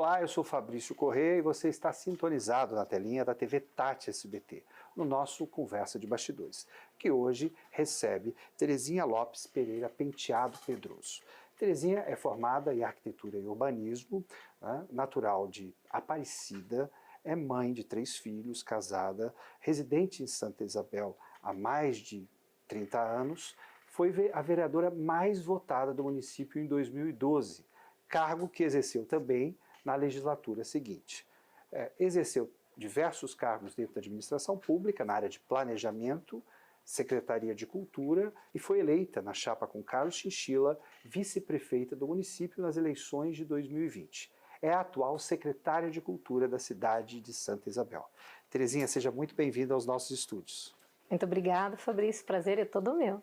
Olá, eu sou Fabrício Corrêa e você está sintonizado na telinha da TV Tati SBT, no nosso Conversa de Bastidores, que hoje recebe Terezinha Lopes Pereira Penteado Pedroso. Terezinha é formada em Arquitetura e Urbanismo, né, natural de Aparecida, é mãe de 3 filhos, casada, residente em Santa Isabel há mais de 30 anos, foi a vereadora mais votada do município em 2012, cargo que exerceu também na legislatura seguinte. Exerceu diversos cargos dentro da administração pública, na área de planejamento, Secretaria de Cultura, e foi eleita na chapa com Carlos Chinchilla, vice-prefeita do município nas eleições de 2020. É a atual secretária de Cultura da cidade de Santa Isabel. Terezinha, seja muito bem-vinda aos nossos estúdios. Muito obrigada, Fabrício. Prazer é todo meu.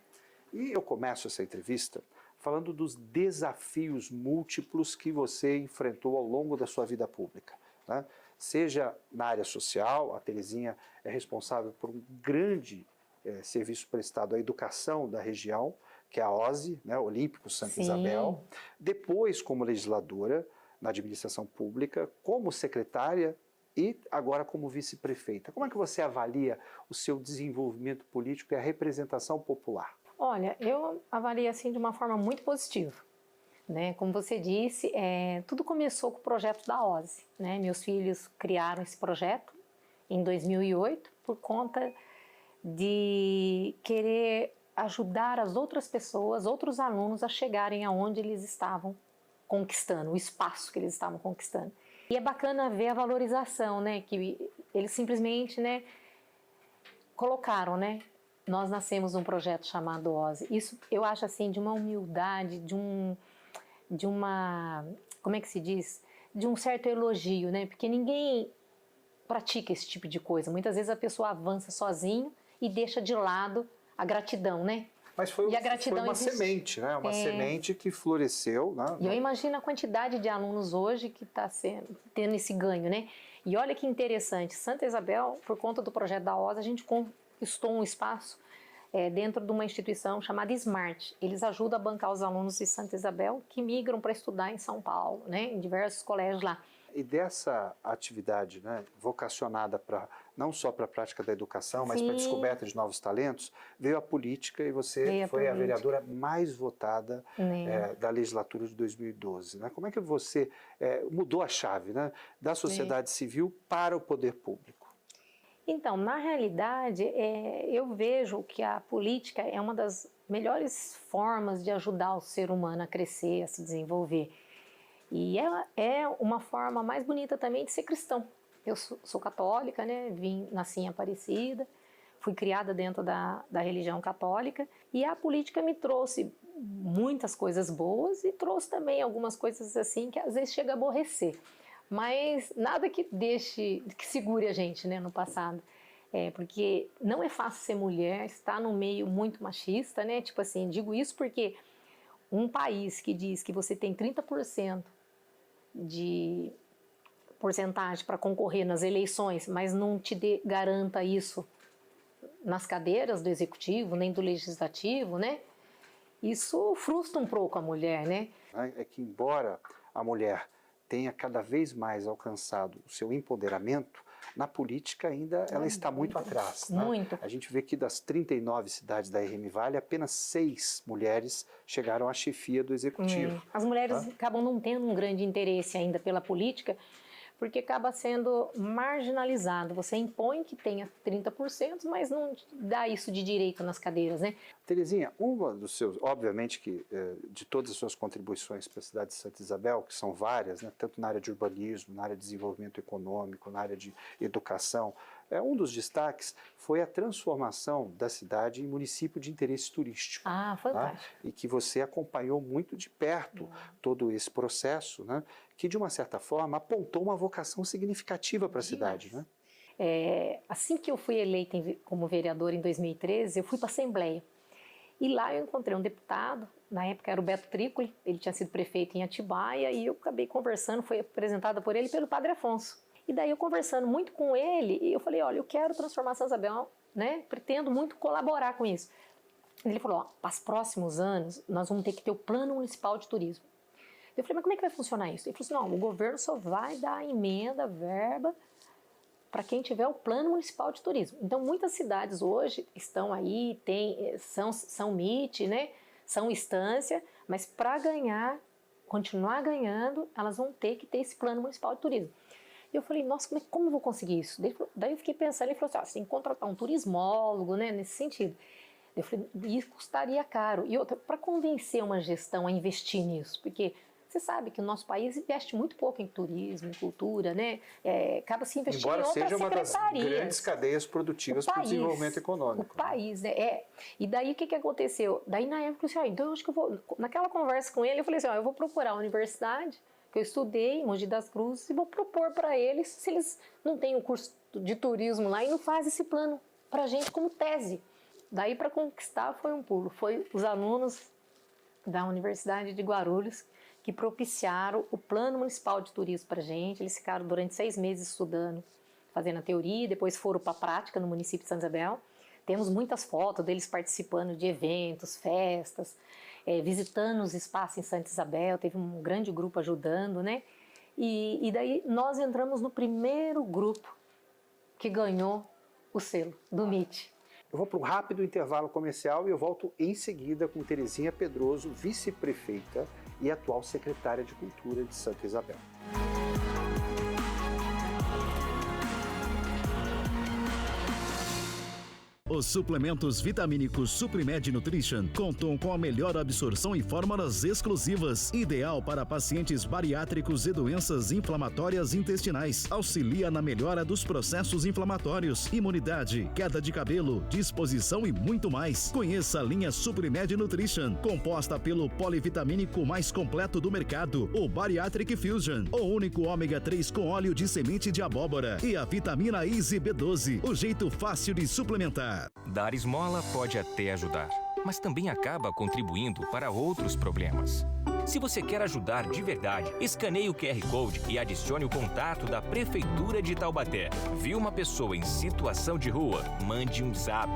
E eu começo essa entrevista falando dos desafios múltiplos que você enfrentou ao longo da sua vida pública, né? Seja na área social, a Terezinha é responsável por um grande serviço prestado à educação da região, que é a OSE, né, Olímpico Santa Isabel. Depois, como legisladora na administração pública, como secretária e agora como vice-prefeita. Como é que você avalia o seu desenvolvimento político e a representação popular? Olha, eu avalio assim de uma forma muito positiva, né? Como você disse, tudo começou com o projeto da OSE, né? Meus filhos criaram esse projeto em 2008 por conta de querer ajudar as outras pessoas, outros alunos a chegarem aonde eles estavam conquistando, o espaço que eles estavam conquistando. E é bacana ver a valorização, né? Que eles simplesmente, né, colocaram, né? Nós nascemos num projeto chamado OSE. Isso eu acho assim de uma humildade, de uma, como é que se diz? De um certo elogio, né? Porque ninguém pratica esse tipo de coisa. Muitas vezes a pessoa avança sozinho e deixa de lado a gratidão, né? Mas foi uma semente, né? Uma semente que floresceu, né? E eu imagino a quantidade de alunos hoje que está tendo esse ganho, né? E olha que interessante, Santa Isabel, por conta do projeto da OSE, a gente conquistou um espaço dentro de uma instituição chamada Smart. Eles ajudam a bancar os alunos de Santa Isabel que migram para estudar em São Paulo, né? Em diversos colégios lá. E dessa atividade, né, vocacionada não só para a prática da educação, mas para a descoberta de novos talentos, veio a política e você foi a vereadora mais votada da legislatura de 2012. Né? Como é que você mudou a chave, né, da sociedade civil para o poder público? Então, na realidade, eu vejo que a política é uma das melhores formas de ajudar o ser humano a crescer, a se desenvolver. E ela é uma forma mais bonita também de ser cristão. Eu sou católica, né? Nasci em Aparecida, fui criada dentro da religião católica e a política me trouxe muitas coisas boas e trouxe também algumas coisas assim que às vezes chega a aborrecer. Mas nada que segure a gente, né, no passado. Porque não é fácil ser mulher, estar num meio muito machista, né? Tipo assim, digo isso porque um país que diz que você tem 30% de porcentagem para concorrer nas eleições, mas não te garanta isso nas cadeiras do executivo, nem do legislativo, né? Isso frustra um pouco a mulher, né? É que embora a mulher tenha cada vez mais alcançado o seu empoderamento, na política ainda ela está muito atrás. Né? Muito. A gente vê que das 39 cidades da RM Vale, apenas 6 mulheres chegaram à chefia do executivo. As mulheres acabam não tendo um grande interesse ainda pela política, porque acaba sendo marginalizado. Você impõe que tenha 30%, mas não dá isso de direito nas cadeiras, né? Terezinha, uma dos seus, obviamente que de todas as suas contribuições para a cidade de Santa Isabel, que são várias, né, tanto na área de urbanismo, na área de desenvolvimento econômico, na área de educação, um dos destaques foi a transformação da cidade em município de interesse turístico. Ah, fantástico. Tá? E que você acompanhou muito de perto todo esse processo, né, que de uma certa forma apontou uma vocação significativa para a cidade. Né? Assim que eu fui eleita como vereadora em 2013, eu fui para a Assembleia. E lá eu encontrei um deputado, na época era o Beto Trícoli, ele tinha sido prefeito em Atibaia, e eu acabei conversando, foi apresentada por ele pelo Padre Afonso. E daí eu conversando muito com ele, eu falei, olha, eu quero transformar Santa Isabel, né? Pretendo muito colaborar com isso. Ele falou, para os próximos anos, nós vamos ter que ter o Plano Municipal de Turismo. Eu falei, mas como é que vai funcionar isso? Ele falou assim, não, o governo só vai dar emenda, verba, para quem tiver o plano municipal de turismo. Então, muitas cidades hoje estão aí, são MIT, né? São Estância, mas para continuar ganhando, elas vão ter que ter esse plano municipal de turismo. E eu falei, nossa, como eu vou conseguir isso? Daí eu fiquei pensando, ele falou assim, você tem que contratar um turismólogo, né, nesse sentido. Eu falei, isso custaria caro. E outra, para convencer uma gestão a investir nisso, porque você sabe que o nosso país investe muito pouco em turismo, em cultura, né? Acaba se investindo em outras secretarias. Embora seja uma das grandes cadeias produtivas para o desenvolvimento econômico. O país, né? E daí o que aconteceu? Daí na época eu falei assim, então eu acho que eu vou... Naquela conversa com ele, eu falei assim, eu vou procurar a universidade que eu estudei em Mogi das Cruzes e vou propor para eles, se eles não têm o curso de turismo lá e não fazem esse plano para a gente como tese. Daí para conquistar foi um pulo. Foi os alunos da Universidade de Guarulhos que propiciaram o Plano Municipal de Turismo para a gente. Eles ficaram durante 6 meses estudando, fazendo a teoria, depois foram para a prática no município de Santa Isabel. Temos muitas fotos deles participando de eventos, festas, visitando os espaços em Santa Isabel, teve um grande grupo ajudando, né? E daí nós entramos no primeiro grupo que ganhou o selo do MIT. Eu vou para um rápido intervalo comercial e eu volto em seguida com Terezinha Pedroso, vice-prefeita e atual secretária de Cultura de Santa Isabel. Os suplementos vitamínicos Suprimed Nutrition contam com a melhor absorção e fórmulas exclusivas, ideal para pacientes bariátricos e doenças inflamatórias intestinais. Auxilia na melhora dos processos inflamatórios, imunidade, queda de cabelo, disposição e muito mais. Conheça a linha Suprimed Nutrition, composta pelo polivitamínico mais completo do mercado, o Bariatric Fusion, o único ômega 3 com óleo de semente de abóbora e a vitamina Easy B12, o jeito fácil de suplementar. Dar esmola pode até ajudar, mas também acaba contribuindo para outros problemas. Se você quer ajudar de verdade, escaneie o QR Code e adicione o contato da Prefeitura de Taubaté. Viu uma pessoa em situação de rua? Mande um zap.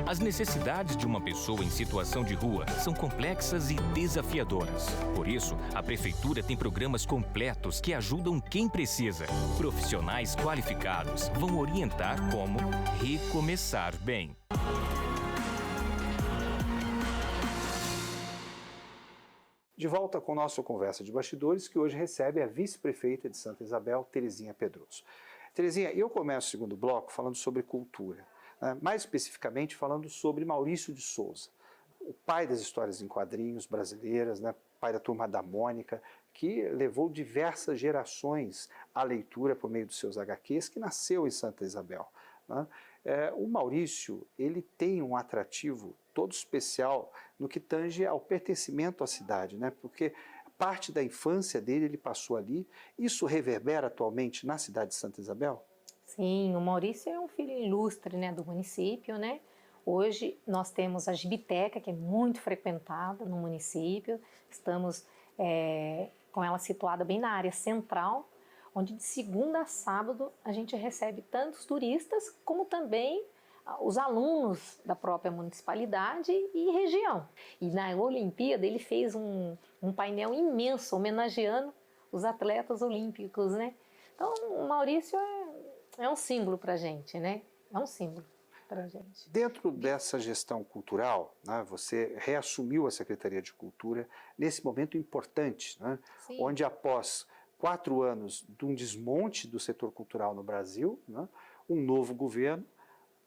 As necessidades de uma pessoa em situação de rua são complexas e desafiadoras. Por isso, a Prefeitura tem programas completos que ajudam quem precisa. Profissionais qualificados vão orientar como recomeçar bem. De volta com o nosso Conversa de Bastidores, que hoje recebe a vice-prefeita de Santa Isabel, Terezinha Pedroso. Terezinha, eu começo o segundo bloco falando sobre cultura, né? Mais especificamente falando sobre Maurício de Souza, o pai das histórias em quadrinhos brasileiras, né? Pai da Turma da Mônica, que levou diversas gerações à leitura por meio dos seus HQs, que nasceu em Santa Isabel, né? O Maurício, ele tem um atrativo todo especial no que tange ao pertencimento à cidade, né? Porque parte da infância dele ele passou ali. Isso reverbera atualmente na cidade de Santa Isabel? Sim, o Maurício é um filho ilustre, né, do município, né? Hoje nós temos a Gibiteca, que é muito frequentada no município. Estamos com ela situada bem na área central, onde de segunda a sábado a gente recebe tantos turistas como também os alunos da própria municipalidade e região. E na Olimpíada ele fez um painel imenso homenageando os atletas olímpicos, né? Então o Maurício é um símbolo para a gente, né? É um símbolo para a gente. Dentro dessa gestão cultural, né, você reassumiu a Secretaria de Cultura nesse momento importante, né, onde após 4 anos de um desmonte do setor cultural no Brasil, né, um novo governo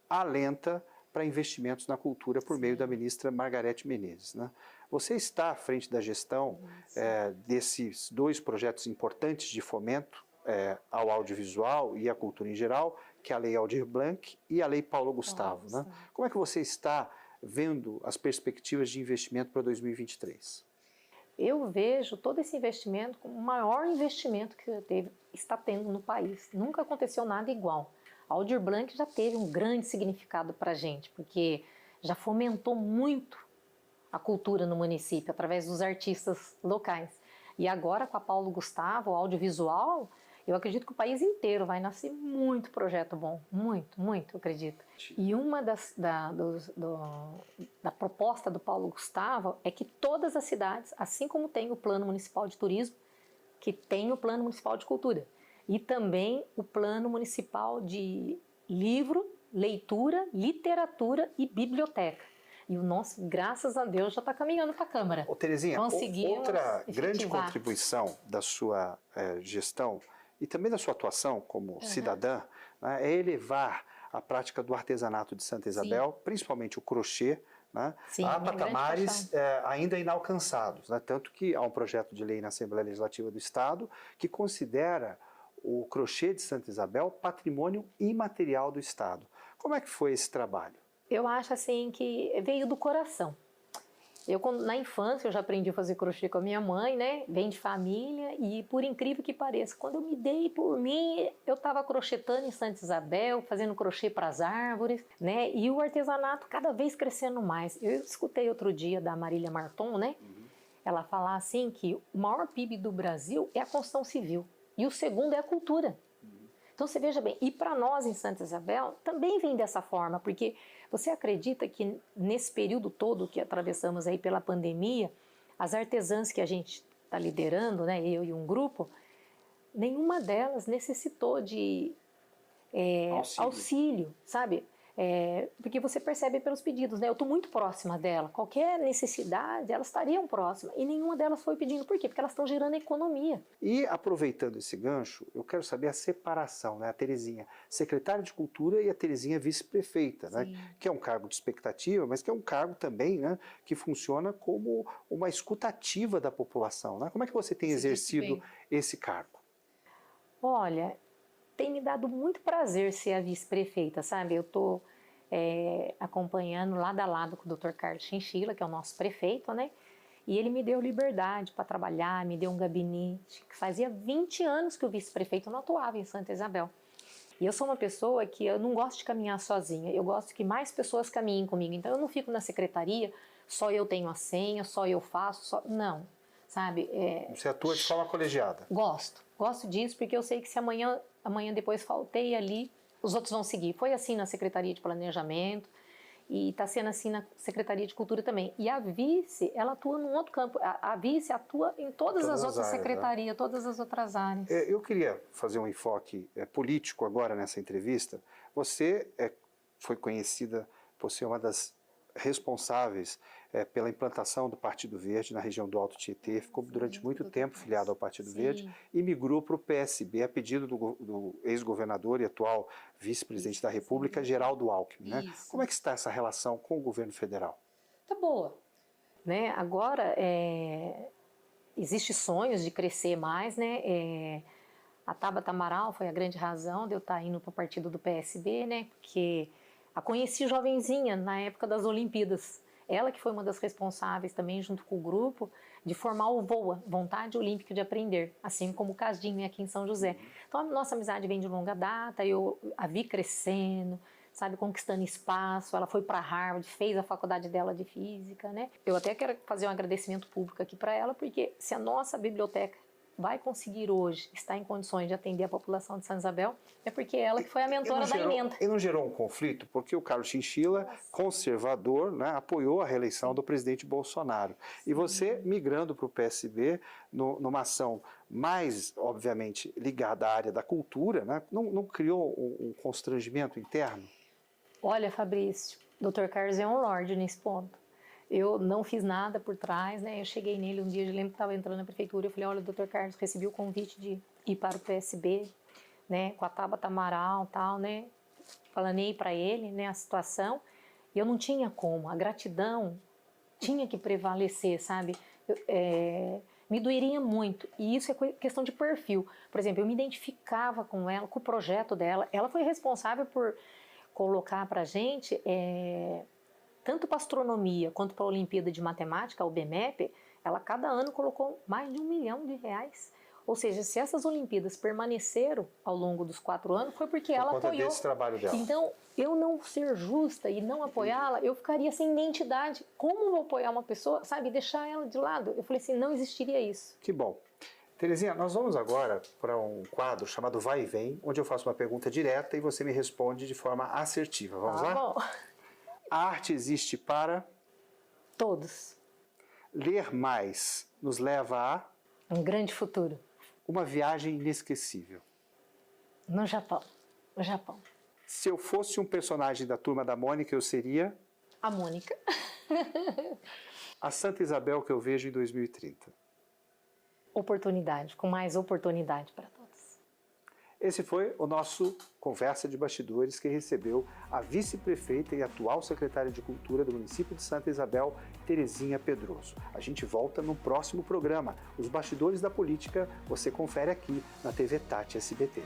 alenta para investimentos na cultura por meio da ministra Margarete Menezes, né? Você está à frente da gestão desses 2 projetos importantes de fomento ao audiovisual e à cultura em geral, que é a Lei Aldir Blanc e a Lei Paulo Gustavo, né? Como é que você está vendo as perspectivas de investimento para 2023? Eu vejo todo esse investimento como o maior investimento que está tendo no país. Nunca aconteceu nada igual. A Aldir Blanc já teve um grande significado para a gente, porque já fomentou muito a cultura no município, através dos artistas locais. E agora, com a Paulo Gustavo, o audiovisual, Eu acredito que o país inteiro vai nascer muito projeto bom, muito, muito, eu acredito. E uma da proposta do Paulo Gustavo é que todas as cidades, assim como tem o Plano Municipal de Turismo, que tem o Plano Municipal de Cultura e também o Plano Municipal de Livro, Leitura, Literatura e Biblioteca. E o nosso, graças a Deus, já está caminhando para a Câmara. Ô, Terezinha, outra grande efetivar. contribuição da sua gestão e também da sua atuação como cidadã, né, é elevar a prática do artesanato de Santa Isabel, principalmente o crochê, né, Sim, a patamares ainda inalcançados. Né, tanto que há um projeto de lei na Assembleia Legislativa do Estado que considera o crochê de Santa Isabel patrimônio imaterial do Estado. Como é que foi esse trabalho? Eu acho assim que veio do coração. Na infância eu já aprendi a fazer crochê com a minha mãe, né? Vem de família e por incrível que pareça, quando eu me dei por mim, eu estava crochetando em Santa Isabel, fazendo crochê para as árvores, né? E o artesanato cada vez crescendo mais. Eu escutei outro dia da Marília Marton, né? Ela falar assim que o maior PIB do Brasil é a construção civil e o segundo é a cultura. Então você veja bem, e para nós em Santa Isabel também vem dessa forma, porque você acredita que nesse período todo que atravessamos aí pela pandemia, as artesãs que a gente está liderando, né, eu e um grupo, nenhuma delas necessitou de auxílio, sabe? Porque você percebe pelos pedidos, né? Eu estou muito próxima dela, qualquer necessidade, elas estariam próximas, e nenhuma delas foi pedindo. Por quê? Porque elas estão gerando economia. E aproveitando esse gancho, eu quero saber a separação, né? A Terezinha, secretária de Cultura, e a Terezinha vice-prefeita, né? Que é um cargo de expectativa, mas que é um cargo também, né? Que funciona como uma escutativa da população, né? Como é que você tem exercido esse cargo? Olha, tem me dado muito prazer ser a vice-prefeita, sabe? Eu estou acompanhando lado a lado com o Dr. Carlos Chinchilla, que é o nosso prefeito, né? E ele me deu liberdade para trabalhar, me deu um gabinete, que fazia 20 anos que o vice-prefeito não atuava em Santa Isabel. E eu sou uma pessoa que eu não gosto de caminhar sozinha, eu gosto que mais pessoas caminhem comigo. Então eu não fico na secretaria, só eu tenho a senha, só eu faço, não, sabe? Você atua de forma colegiada? Gosto disso, porque eu sei que se amanhã depois faltei ali, os outros vão seguir. Foi assim na Secretaria de Planejamento e está sendo assim na Secretaria de Cultura também. E a vice, ela atua num outro campo. A vice atua em todas as outras secretarias, né? Todas as outras áreas. Eu queria fazer um enfoque político agora nessa entrevista. Você foi conhecida por ser uma das responsáveis pela implantação do Partido Verde na região do Alto Tietê, ficou durante muito tempo filiado ao Partido Verde e migrou para o PSB a pedido do ex-governador e atual vice-presidente da República, Geraldo Alckmin. Né? Como é que está essa relação com o governo federal? Tá boa. Né? Agora, existem sonhos de crescer mais, né? A Tabata Amaral foi a grande razão de eu estar indo para o partido do PSB, né? Porque a conheci jovenzinha na época das Olimpíadas. Ela que foi uma das responsáveis também, junto com o grupo, de formar o VOA, Vontade Olímpica de Aprender, assim como o Casdinho aqui em São José. Então a nossa amizade vem de longa data, eu a vi crescendo, sabe, conquistando espaço. Ela foi para Harvard, fez a faculdade dela de física, né? Eu até quero fazer um agradecimento público aqui para ela, porque se a nossa biblioteca vai conseguir hoje estar em condições de atender a população de Santa Isabel, é porque ela que foi a mentora da emenda. E não gerou um conflito? Porque o Carlos Chinchilla, conservador, né, apoiou a reeleição do presidente Bolsonaro. E você, migrando para o PSB, numa ação mais, obviamente, ligada à área da cultura, né, não criou um constrangimento interno? Olha, Fabrício, o Dr. Carlos é um lorde nesse ponto. Eu não fiz nada por trás, né? Eu cheguei nele um dia, eu lembro que estava entrando na prefeitura, eu falei, olha, Dr. Carlos, recebi o convite de ir para o PSB, né? Com a Tabata Amaral e tal, né? Planei para ele, né, a situação, e eu não tinha como, a gratidão tinha que prevalecer, sabe? Me doeria muito, e isso é questão de perfil. Por exemplo, eu me identificava com ela, com o projeto dela, ela foi responsável por colocar para a gente... tanto para astronomia quanto para a Olimpíada de Matemática, o BMEP, ela cada ano colocou mais de R$1 milhão. Ou seja, se essas Olimpíadas permaneceram ao longo dos 4 anos, foi porque ela apoiou. Desse trabalho dela. Então, eu não ser justa e não apoiá-la, eu ficaria sem identidade. Como vou apoiar uma pessoa, sabe, deixar ela de lado? Eu falei assim, não existiria isso. Que bom. Terezinha, nós vamos agora para um quadro chamado Vai e Vem, onde eu faço uma pergunta direta e você me responde de forma assertiva. Vamos lá? Bom. A arte existe para... Todos. Ler mais nos leva a... Um grande futuro. Uma viagem inesquecível. No Japão. No Japão. Se eu fosse um personagem da Turma da Mônica, eu seria... A Mônica. A Santa Isabel que eu vejo em 2030. Oportunidade, com mais oportunidade para todos. Esse foi o nosso Conversa de Bastidores, que recebeu a vice-prefeita e atual secretária de Cultura do município de Santa Isabel, Terezinha Pedroso. A gente volta no próximo programa. Os bastidores da política você confere aqui na TV Tati SBT.